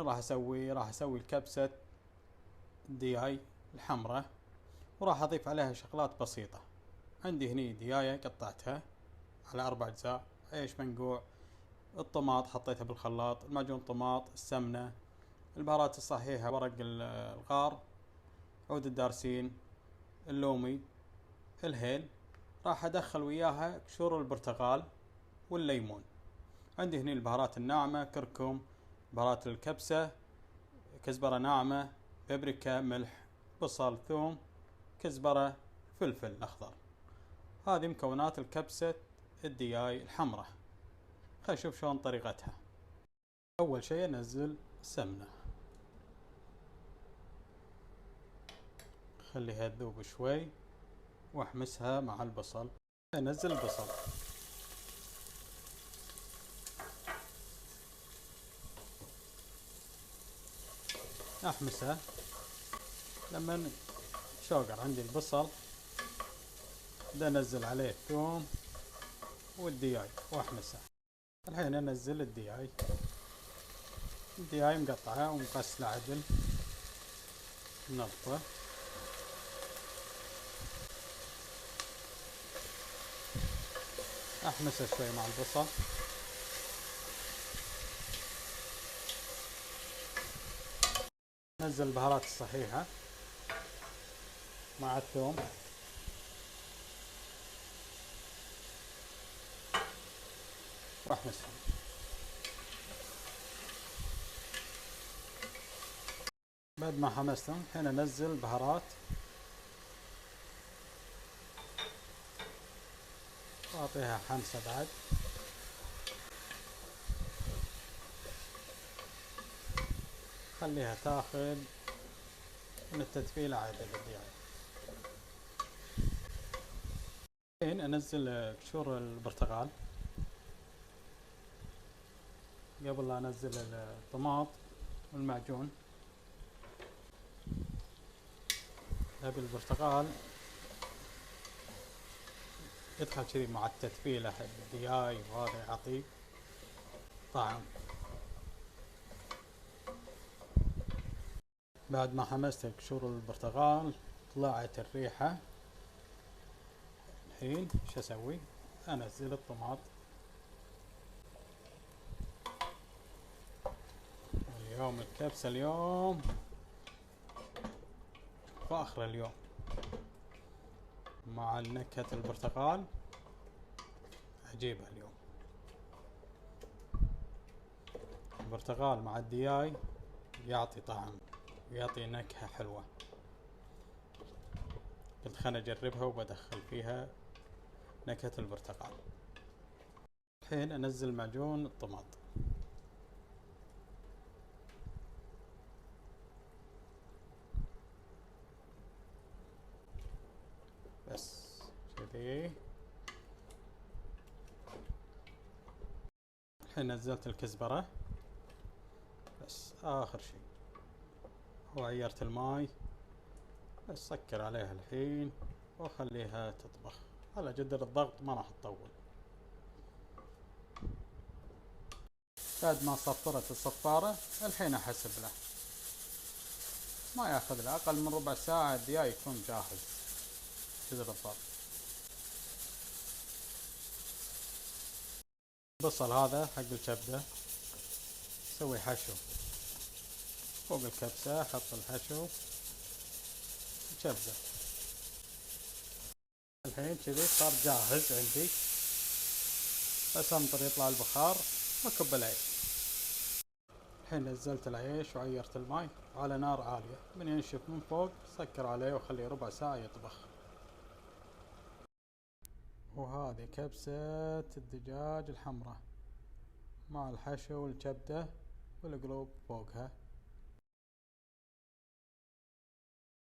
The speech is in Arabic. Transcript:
راح اسوي الكبسة الدياي الحمراء، وراح اضيف عليها شغلات بسيطة. عندي هني دياية قطعتها على 4 اجزاء، عيش منقوع، الطماط حطيتها بالخلاط، المعجون طماط، السمنة، البهارات الصحيحة، ورق الغار، عود الدارسين، اللومي، الهيل. راح ادخل وياها قشور البرتقال والليمون. عندي هني البهارات الناعمة، كركم، بهارات الكبسة، كزبرة ناعمة، بابريكا، ملح، بصل، ثوم، كزبرة، فلفل أخضر. هذه مكونات الكبسة الدياي الحمراء. خلينا نشوف شلون طريقتها. أول شيء أنزل السمنة، خليها تذوب شوي واحمسها مع البصل. أنزل البصل، احمسها. لما شوقر عندي البصل بدي انزل عليه الثوم والدياي واحمسها. الحين انزل الدياي مقطعه ومغسله عدل، نظفه. احمسه شوي مع البصل. نزل البهارات الصحيحة مع الثوم، واحمسهم. بعد ما حمستهم الحين انزل بهارات واعطيها حمسة بعد. خليها تاخذ من التتبيلة عادل الدياي. الحين انزل قشور البرتقال قبل لا انزل الطماط والمعجون. ابي البرتقال يدخل كذي مع التتبيلة الدياي، وهذا يعطيه طعم. بعد ما حمست قشور البرتقال طلعت الريحة، الحين شو اسوي؟ انزل الطماط. اليوم الكبسة اليوم فاخر اليوم مع نكهة البرتقال عجيبة اليوم. البرتقال مع الدياي يعطي طعم ويعطي نكهة حلوة. قلت خلنا اجربها وبدخل فيها نكهة البرتقال. الحين انزل معجون الطماط، بس كذي. الحين نزلت الكزبرة بس اخر شيء، وعيرت الماي بس. سكر عليها الحين واخليها تطبخ على جدر الضغط، ما راح تطول. بعد ما صفرت الصفارة الحين احسب له، ما ياخذ له اقل من ربع ساعة الدياي يكون جاهز جدر الضغط. البصل هذا حق الكبدة، سوي حشو فوق الكبسة، حط الحشو الكبدة. الحين كذي صار جاهز عندي، بس انطر يطلع البخار واكب العيش. الحين نزلت العيش وعيرت الماي على نار عالية، من ينشف من فوق سكر عليه وخليه ربع ساعة يطبخ. وهذه كبسة الدجاج الحمراء مع الحشو والكبدة والقلوب فوقها.